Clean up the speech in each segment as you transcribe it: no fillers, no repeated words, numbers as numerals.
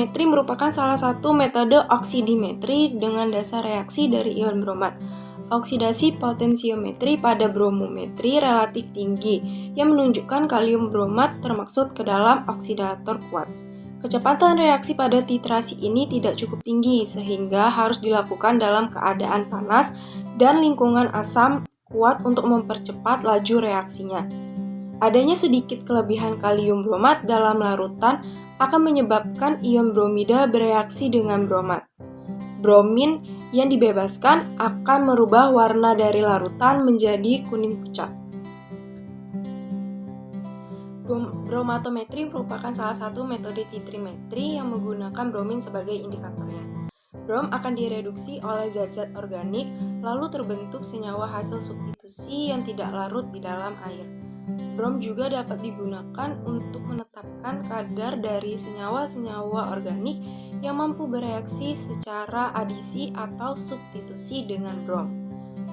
Bromatometri merupakan salah satu metode oksidimetri dengan dasar reaksi dari ion bromat. Oksidasi potensiometri pada bromometri relatif tinggi yang menunjukkan kalium bromat termaksud ke dalam oksidator kuat. Kecepatan reaksi pada titrasi ini tidak cukup tinggi sehingga harus dilakukan dalam keadaan panas dan lingkungan asam kuat untuk mempercepat laju reaksinya. Adanya sedikit kelebihan kalium bromat dalam larutan akan menyebabkan ion bromida bereaksi dengan bromat. Bromin yang dibebaskan akan merubah warna dari larutan menjadi kuning pucat. Bromatometri merupakan salah satu metode titrimetri yang menggunakan bromin sebagai indikatornya. Brom akan direduksi oleh zat-zat organik, lalu terbentuk senyawa hasil substitusi yang tidak larut di dalam air. Brom juga dapat digunakan untuk menetapkan kadar dari senyawa-senyawa organik yang mampu bereaksi secara adisi atau substitusi dengan brom.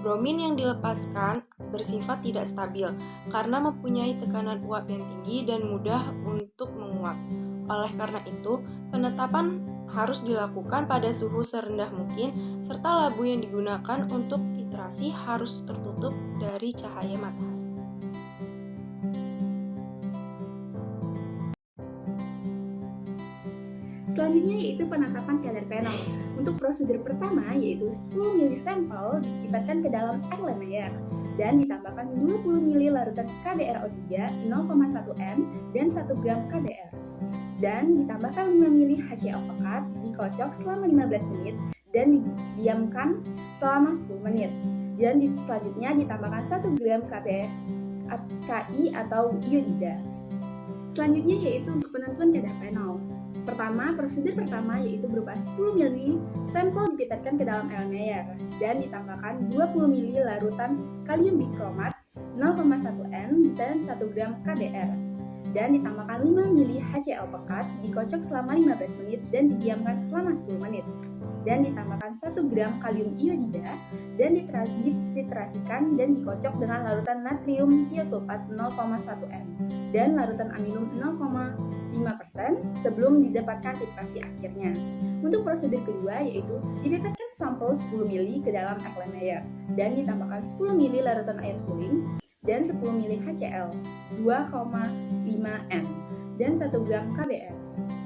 Bromin yang dilepaskan bersifat tidak stabil karena mempunyai tekanan uap yang tinggi dan mudah untuk menguap. Oleh karena itu, penetapan harus dilakukan pada suhu serendah mungkin serta labu yang digunakan untuk titrasi harus tertutup dari cahaya matahari. Selanjutnya yaitu penetapan kadar fenol. Untuk prosedur pertama yaitu 10 ml sampel dipipetkan ke dalam air Lemayer dan ditambahkan 20 ml larutan KBRO3 0,1 m dan 1 gram KBR. Dan ditambahkan 5 ml HCl pekat, dikocok selama 15 menit dan didiamkan selama 10 menit. Dan selanjutnya ditambahkan 1 gram KI atau iodida. Selanjutnya yaitu untuk penentuan kadar fenol. Prosedur pertama yaitu berupa 10 ml sampel dipipetkan ke dalam air Lemayer dan ditambahkan 20 ml larutan kalium bikromat 0,1 m dan 1 gram KBR. Dan ditambahkan 5 ml HCl pekat, dikocok selama 15 menit dan didiamkan selama 10 menit. Dan ditambahkan 1 gram kalium iodida dan dititrasikan dan dikocok dengan larutan natrium tiosulfat 0,1 m dan larutan aminum 0,5% sebelum didapatkan titrasi akhirnya. Untuk prosedur kedua yaitu dipipetkan sampel 10 ml ke dalam air Lemayer dan ditambahkan 10 ml larutan air suling dan 10 ml HCl 2,5 m dan 1 gram KBR.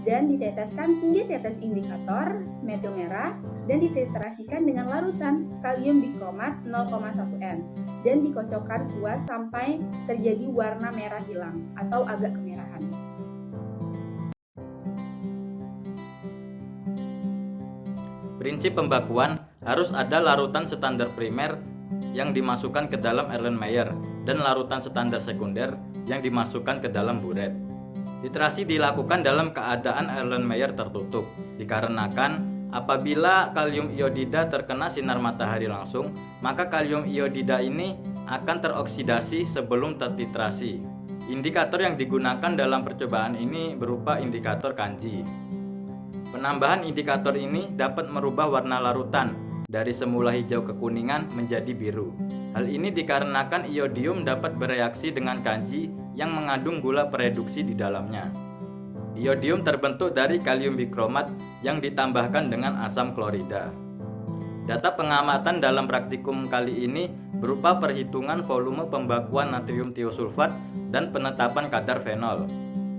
Dan diteteskan 3 tetes indikator metil merah dan dititrasikan dengan larutan kalium bikromat 0,1 m dan dikocokkan puas sampai terjadi warna merah hilang atau agak kemerahan. Prinsip pembakuan harus ada larutan standar primer yang dimasukkan ke dalam air Lemayer dan larutan standar sekunder yang dimasukkan ke dalam buret. Titrasi dilakukan dalam keadaan air Lemayer tertutup, dikarenakan apabila kalium iodida terkena sinar matahari langsung, maka kalium iodida ini akan teroksidasi sebelum tertitrasi. Indikator yang digunakan dalam percobaan ini berupa indikator kanji. Penambahan indikator ini dapat merubah warna larutan dari semula hijau kekuningan menjadi biru. Hal ini dikarenakan iodium dapat bereaksi dengan kanji yang mengandung gula pereduksi di dalamnya. Iodium terbentuk dari kalium bikromat yang ditambahkan dengan asam klorida. Data pengamatan dalam praktikum kali ini berupa perhitungan volume pembakuan natrium tiosulfat dan penetapan kadar fenol.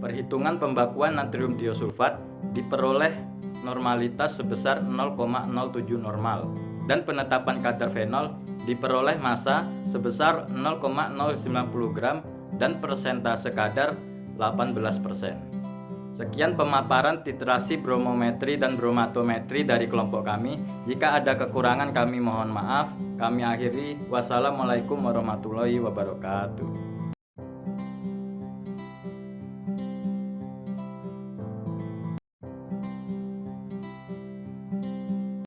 Perhitungan pembakuan natrium tiosulfat diperoleh normalitas sebesar 0,07 normal dan penetapan kadar fenol diperoleh massa sebesar 0,090 gram dan persentase kadar 18%. Sekian pemaparan titrasi bromometri dan bromatometri dari kelompok kami. Jika ada kekurangan kami mohon maaf. Kami akhiri. Wassalamualaikum warahmatullahi wabarakatuh.